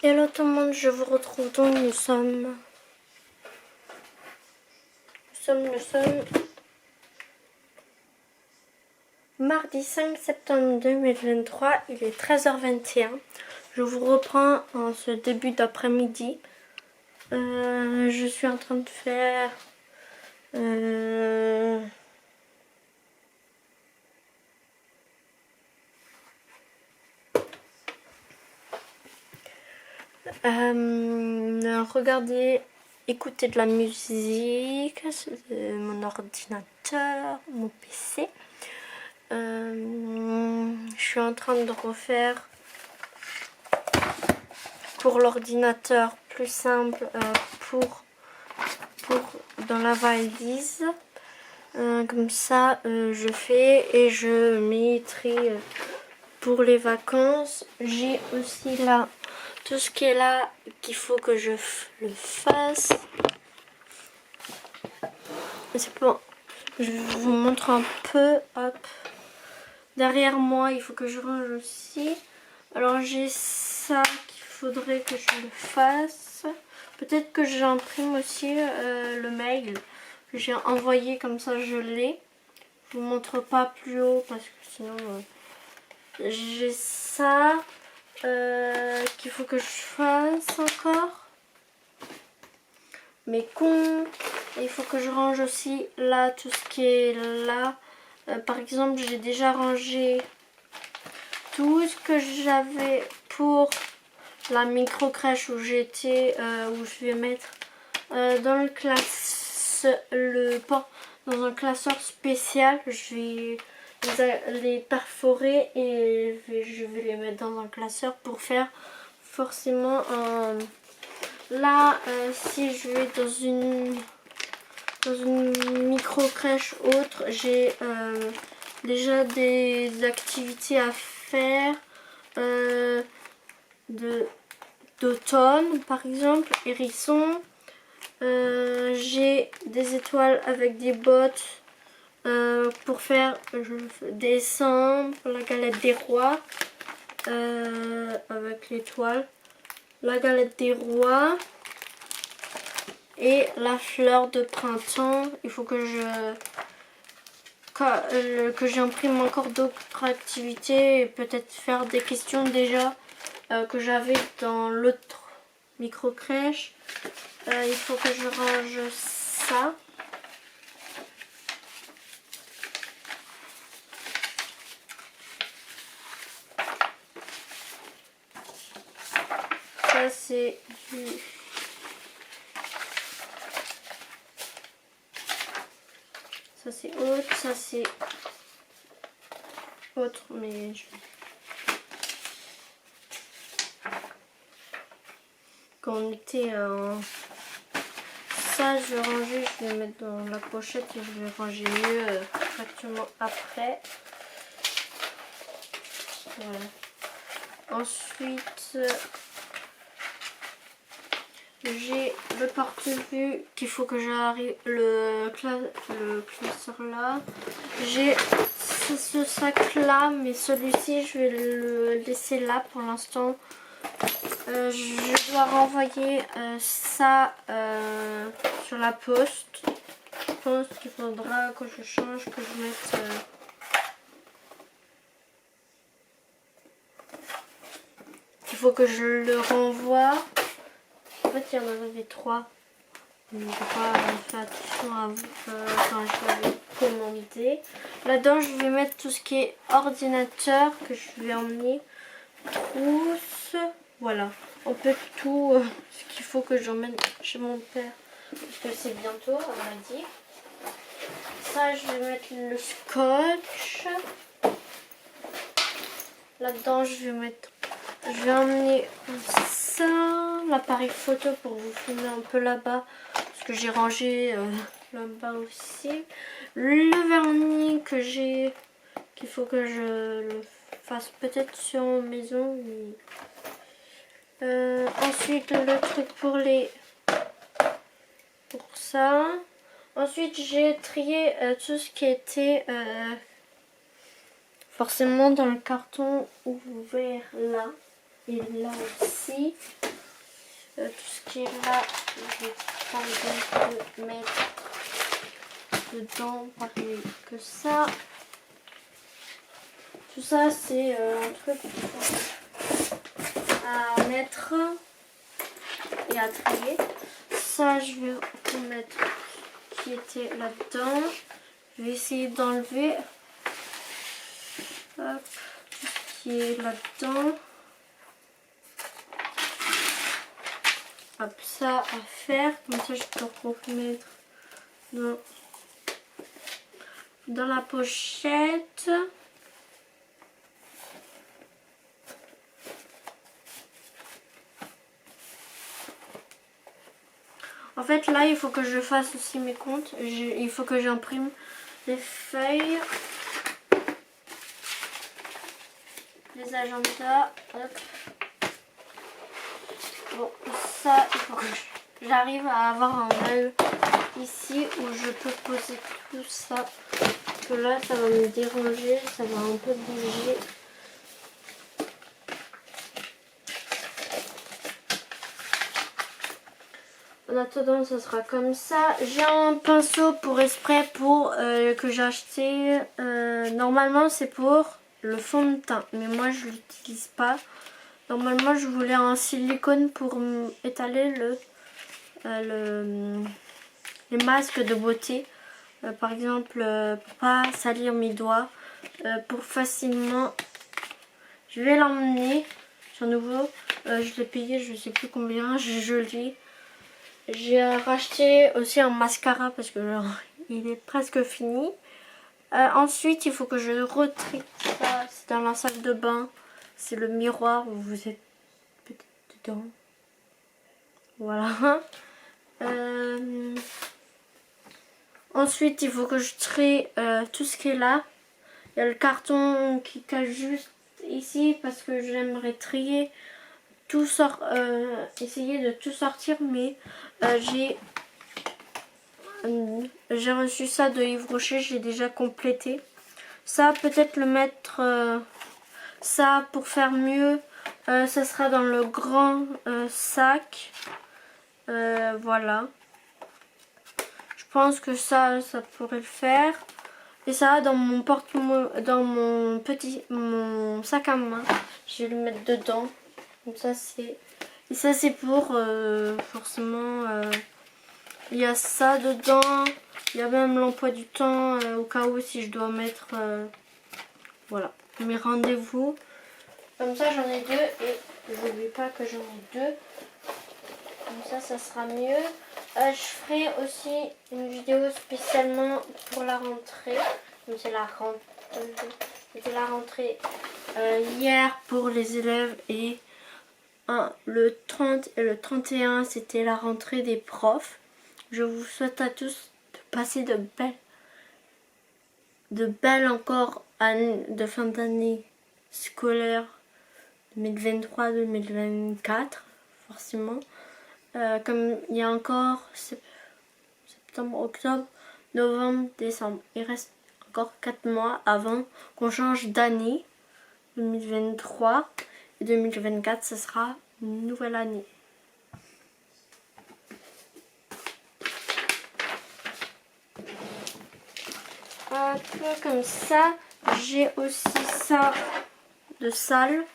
Hello tout le monde, je vous retrouve donc, nous sommes mardi 5 septembre 2023, il est 13h21. Je vous reprends en ce début d'après-midi. Je suis en train de faire regarder, écouter de la musique sur mon ordinateur, mon PC. Je suis en train de refaire pour l'ordinateur plus simple pour dans la valise. Comme ça, je fais et je mettrai pour les vacances. J'ai aussi là tout ce qui est là qu'il faut que je le fasse. C'est bon. Je vous montre un peu. Hop. Derrière moi, il faut que je range aussi. Alors j'ai ça qu'il faudrait que je le fasse. Peut-être que j'imprime aussi le mail que j'ai envoyé, comme ça je l'ai. Je vous montre pas plus haut parce que sinon j'ai ça qu'il faut que je fasse encore. Mes comptes. Il faut que je range aussi là tout ce qui est là. Par exemple, j'ai déjà rangé tout ce que j'avais pour la micro crèche où j'étais, où je vais mettre dans le dans un classeur spécial. Je vais les perforer et je vais les mettre dans un classeur pour faire forcément là si je vais dans une micro crèche autre, j'ai déjà des activités à faire d'automne, par exemple, hérisson. J'ai des étoiles avec des bottes pour faire décembre, la galette des rois avec l'étoile, la galette des rois et la fleur de printemps. Il faut que j'imprime encore d'autres activités et peut-être faire des questions déjà que j'avais dans l'autre micro crèche. Il faut que je range ça. Ça c'est du... Ça c'est autre, ça c'est autre, mais quand on était en... Ça je vais ranger, je vais mettre dans la pochette et je vais ranger mieux directement après. Voilà. Ensuite, j'ai le porte-vue qu'il faut que j'arrive, le classeur là. J'ai ce sac là, mais celui-ci je vais le laisser là pour l'instant. Je dois renvoyer ça sur la poste. Je pense qu'il faudra que je change, que je mette... il faut que je le renvoie. En fait, il y en avait 3. Je n'ai pas fait attention à quand je l'avais commandé. Là-dedans, je vais mettre tout ce qui est ordinateur que je vais emmener. Trousse. Voilà. Un peu tout ce qu'il faut que j'emmène chez mon père. Parce que c'est bientôt, on m'a dit. Ça, je vais mettre le scotch. Là-dedans, je vais emmener ça, l'appareil photo pour vous filmer un peu là-bas. Parce que j'ai rangé là-bas aussi. Le vernis qu'il faut que je le fasse peut-être sur maison. Ensuite, le truc pour ça. Ensuite, j'ai trié tout ce qui était forcément dans le carton ouvert là. Et là aussi. Tout ce qui est là, je vais tenter de mettre dedans pareil que ça. Tout ça, c'est un truc à mettre et à trier. Ça, je vais remettre ce qui était là-dedans. Je vais essayer d'enlever tout ce qui est là-dedans. Hop, ça à faire. Comme ça, je peux remettre dans la pochette. En fait, là, il faut que je fasse aussi mes comptes. Il faut que j'imprime les feuilles, les agendas. Hop. Bon, ça, il faut que j'arrive à avoir un œil ici où je peux poser tout ça. Parce que là, ça va me déranger, ça va un peu bouger. En attendant, ça sera comme ça. J'ai un pinceau pour exprès que j'ai acheté. Normalement, c'est pour le fond de teint, mais moi, je l'utilise pas. Normalement, je voulais un silicone pour étaler les masques de beauté. Par exemple, pour pas salir mes doigts, pour facilement. Je vais l'emmener. C'est nouveau. Je l'ai payé, je sais plus combien. Joli. J'ai racheté aussi un mascara parce que genre, il est presque fini. Ensuite, il faut que je retrie ça. C'est dans la salle de bain. C'est le miroir où vous êtes peut-être dedans. Voilà. Ensuite, il faut que je trie tout ce qui est là. Il y a le carton qui cache juste ici parce que j'aimerais trier. Essayer de tout sortir, mais j'ai reçu ça de Yves Rocher, j'ai déjà complété. Ça, peut-être le mettre, ça pour faire mieux, ça sera dans le grand sac. Voilà. Je pense que ça pourrait le faire. Et ça, dans mon mon sac à main, je vais le mettre dedans. Comme ça, c'est pour forcément. Il y a ça dedans. Il y a même l'emploi du temps au cas où si je dois mettre voilà, mes rendez-vous. Comme ça, j'en ai deux et je n'oublie pas que j'en ai deux. Comme ça sera mieux. Je ferai aussi une vidéo spécialement pour la rentrée. C'est la rentrée hier pour les élèves et le 30 et le 31 c'était la rentrée des profs. Je vous souhaite à tous de passer de belles encore années de fin d'année scolaire 2023-2024 forcément. Comme il y a encore septembre, octobre, novembre, décembre. Il reste encore 4 mois avant qu'on change d'année. 2023 et 2024, ce sera une nouvelle année. Un peu comme ça. J'ai aussi ça de salle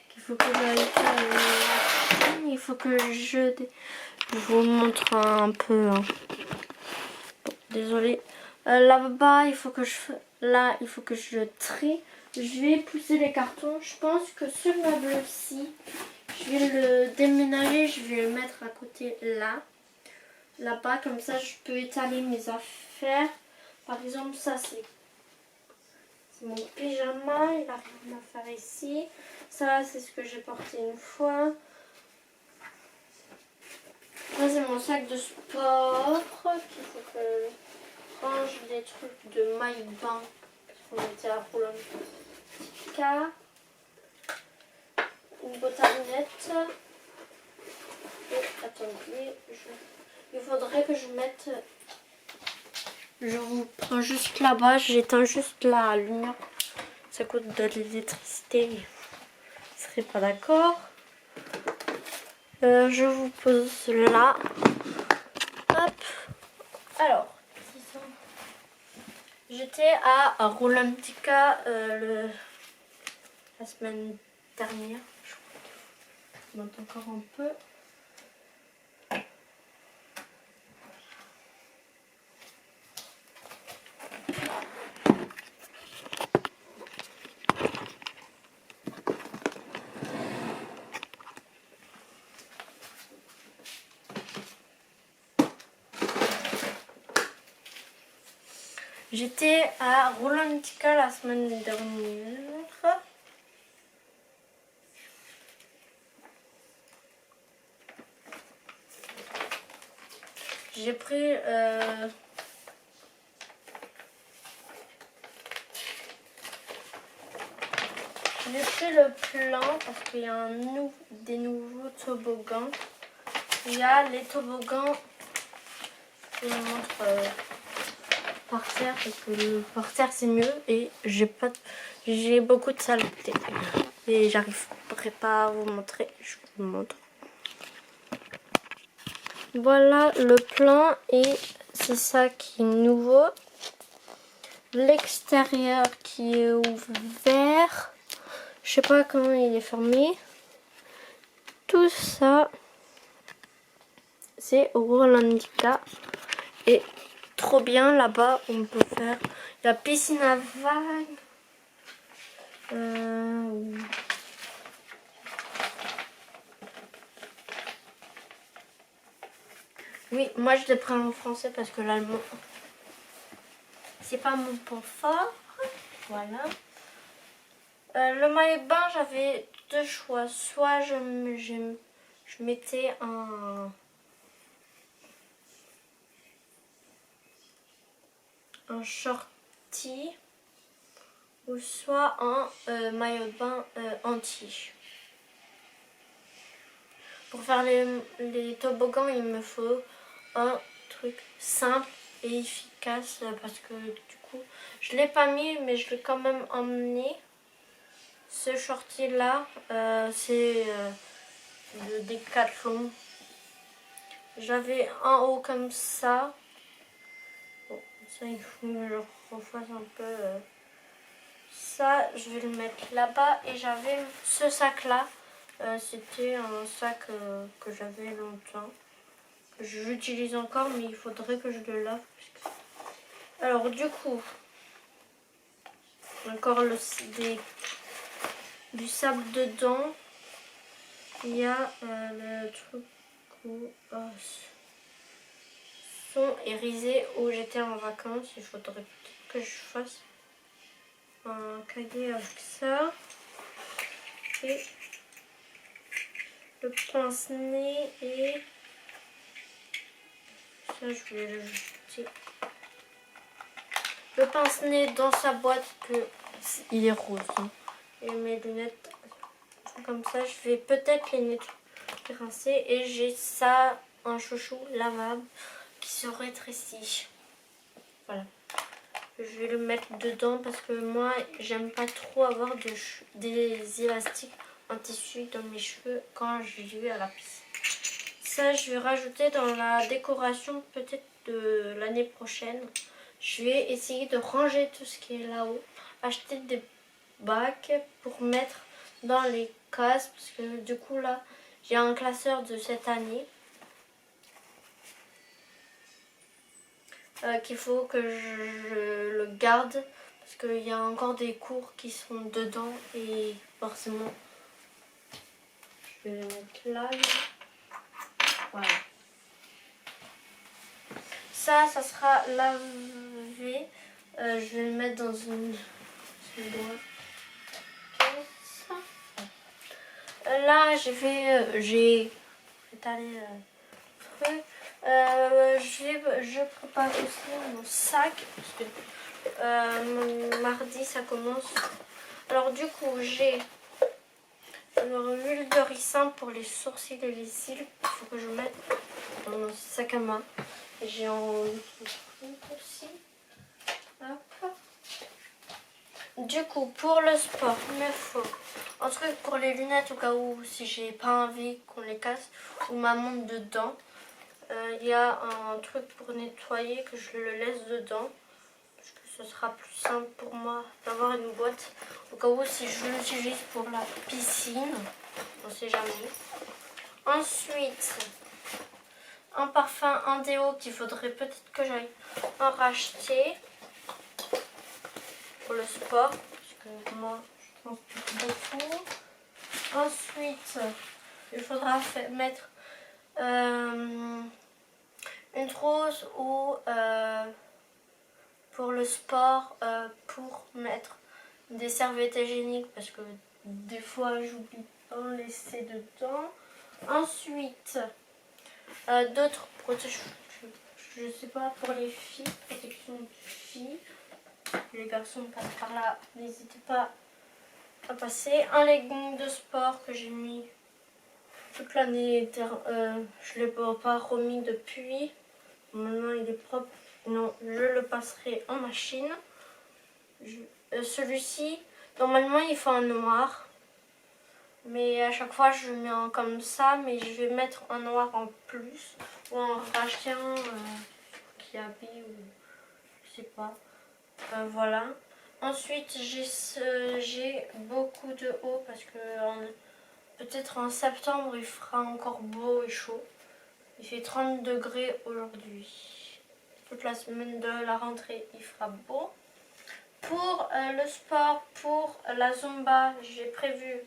qu'il faut que j'aille faire. Il faut que je vous montre un peu. Hein. Bon, désolée. Là-bas, il faut que je trie. Je vais pousser les cartons. Je pense que ce meuble-ci, je vais le déménager. Je vais le mettre à côté là-bas. Comme ça, je peux étaler mes affaires. Par exemple, ça, c'est mon pyjama. Il a rien à faire ici. Ça, c'est ce que j'ai porté une fois. Ça, c'est mon sac de sport. Il faut que je range des trucs de maillot de bain. Parce qu'on était à Roland. Une bottinette. Et attendez, il faudrait que je mette. Je vous prends juste là-bas, j'éteins juste la lumière. Ça coûte de l'électricité. Vous ne serez pas d'accord. Je vous pose là. Hop. Alors, j'étais à Rolantica la semaine dernière. Je crois qu'il monte encore un peu. J'étais à Rolantica la semaine dernière. J'ai pris le plan parce qu'il y a des nouveaux toboggans. Il y a les toboggans, je vous montre par terre parce que par terre c'est mieux et j'ai beaucoup de saleté et j'arriverai pas à vous montrer. Je vous montre. Voilà le plan et c'est ça qui est nouveau. L'extérieur qui est ouvert. Je sais pas comment il est fermé. Tout ça, c'est Rolandica. Et trop bien là-bas, on peut faire la piscine à vagues. Oui, moi je l'ai pris en français parce que l'allemand, c'est pas mon point fort. Voilà. Le maillot de bain, j'avais deux choix. Soit je mettais un shorty ou soit un maillot de bain anti. Pour faire les toboggans, il me faut un truc simple et efficace parce que du coup, je l'ai pas mis mais je l'ai quand même emmené. Ce shorty là, c'est de Decathlon. J'avais un haut comme ça. Bon, ça il faut que je refasse un peu. Ça, je vais le mettre là-bas. Et j'avais ce sac là. C'était un sac que j'avais longtemps. J'utilise encore, mais il faudrait que je le lave. Alors du coup, encore du sable dedans. Il y a le truc où sont irisés où j'étais en vacances. Il faudrait peut-être que je fasse un cahier avec ça. Et le pince-nez et ça je vais le jeter. Le pince-nez dans sa boîte il est rose. Hein. Et mes lunettes sont comme ça. Je vais peut-être les nettoyer, rincer. Et j'ai ça, un chouchou lavable qui se rétrécit. Voilà. Je vais le mettre dedans parce que moi j'aime pas trop avoir des élastiques en tissu dans mes cheveux quand je vais à la piscine. Ça je vais rajouter dans la décoration peut-être de l'année prochaine. Je vais essayer de ranger tout ce qui est là-haut. Acheter des bacs pour mettre dans les cases parce que du coup là j'ai un classeur de cette année. Qu'il faut que je le garde parce qu'il y a encore des cours qui sont dedans et forcément je vais les mettre là. Voilà. Ça sera lavé. Je vais le mettre dans une boîte. Là j'ai étalé le truc. Je prépare aussi mon sac parce que mardi ça commence. Alors du coup j'ai l'huile de ricin pour les sourcils et les cils. Il faut que je mette dans mon sac à main. J'ai en aussi. Hop. Du coup, pour le sport, il me faut un truc pour les lunettes au cas où si j'ai pas envie qu'on les casse ou ma montre dedans. Il y a un truc pour nettoyer que je le laisse dedans. Parce que ce sera plus simple pour moi d'avoir une boîte au cas où si je l'utilise pour la piscine. On sait jamais. Ensuite, un parfum, un déo qu'il faudrait peut-être que j'aille en racheter pour le sport. Parce que moi, je transpire beaucoup. Ensuite, il faudra mettre une trousse ou pour le sport, pour mettre des serviettes hygiéniques parce que des fois j'oublie d'en laisser dedans. Ensuite, d'autres protèges, je sais pas, pour les filles, protection de filles. Les garçons passent par là, n'hésitez pas à passer. Un legging de sport que j'ai mis toute l'année, je ne l'ai pas remis depuis. Maintenant il est propre, non, je le passerai en machine. Celui-ci, normalement il faut un noir. Mais à chaque fois je mets un comme ça, mais je vais mettre un noir en plus. Ou en racheter un qui habille ou je sais pas. Voilà. Ensuite j'ai beaucoup de hauts parce que peut-être en septembre il fera encore beau et chaud. Il fait 30 degrés aujourd'hui. Toute la semaine de la rentrée il fera beau. Pour le sport, pour la Zumba, j'ai prévu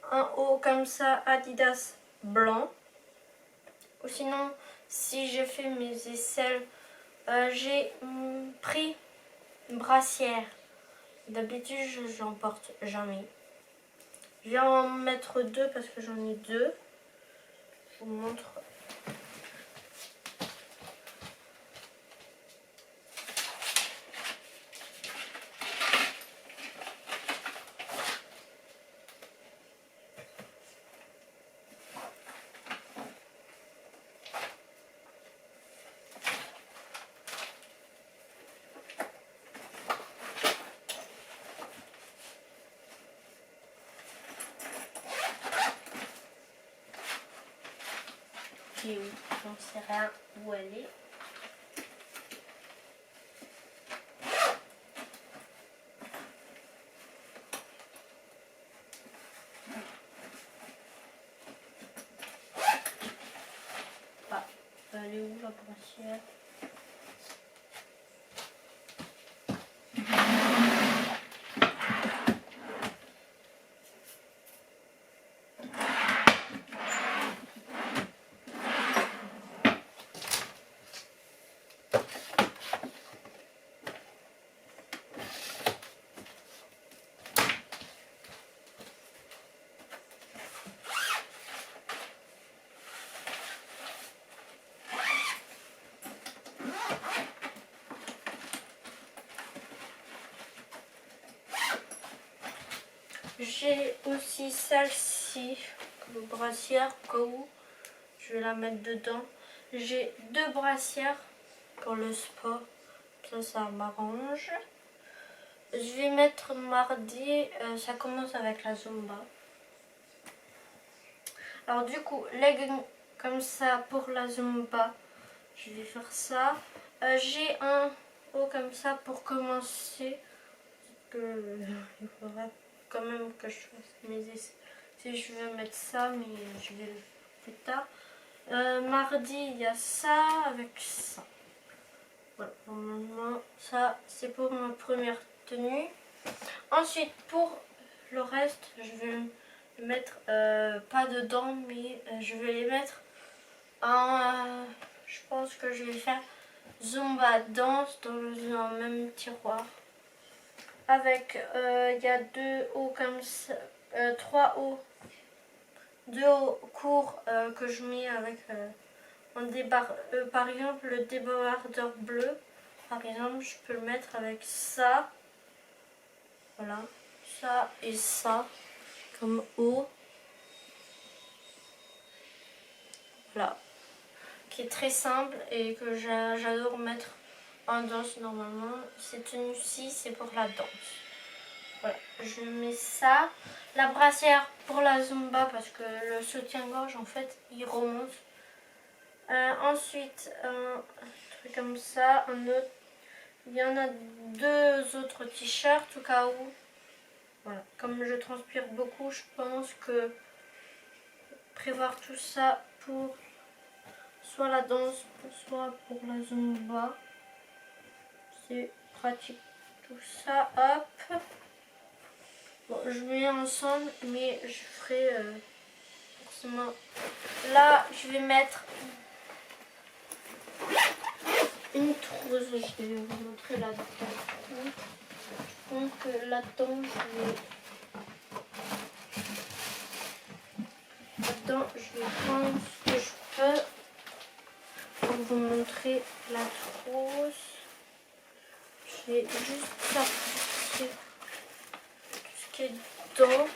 un haut comme ça Adidas blanc. Ou sinon, si j'ai fait mes aisselles, j'ai pris une brassière. D'habitude, j'en porte jamais. Je vais en mettre deux parce que j'en ai deux. Je vous montre. Et oui, j'en sais rien où elle est. Ah, elle est où la brassière? J'ai aussi celle-ci, comme brassière, au cas où je vais la mettre dedans. J'ai deux brassières pour le sport, ça m'arrange. Je vais mettre mardi, ça commence avec la Zumba. Alors du coup, legging comme ça pour la Zumba, je vais faire ça. J'ai un haut comme ça pour commencer. Il faudra quand même que je fasse mes essais. Si je veux mettre ça, mais je vais le faire plus tard. Mardi, il y a ça avec ça. Voilà, normalement, ça c'est pour ma première tenue. Ensuite, pour le reste, je vais le mettre pas dedans, mais je vais les mettre en. Je pense que je vais faire Zumba danse dans un même tiroir. Avec, il y a deux hauts comme ça, trois hauts, deux hauts courts que je mets avec par exemple le débardeur bleu. Par exemple, je peux le mettre avec ça. Voilà, ça et ça comme haut. Voilà, qui est très simple et que j'adore mettre en danse normalement. Cette tenue-ci, c'est pour la danse. Voilà, je mets ça. La brassière pour la Zumba parce que le soutien-gorge, en fait, il remonte. Ensuite, un truc comme ça, un autre. Il y en a 2 autres t-shirts au cas où. Voilà, comme je transpire beaucoup, je pense que prévoir tout ça pour soit la danse, soit pour la Zumba. C'est pratique tout ça, hop. Bon, je mets ensemble, mais je ferai forcément. Là, je vais mettre une trousse. Je vais vous montrer là-dedans. Donc là-dedans, je vais prendre ce que je peux pour vous montrer la trousse. Je vais juste sortir tout ce qui est dedans.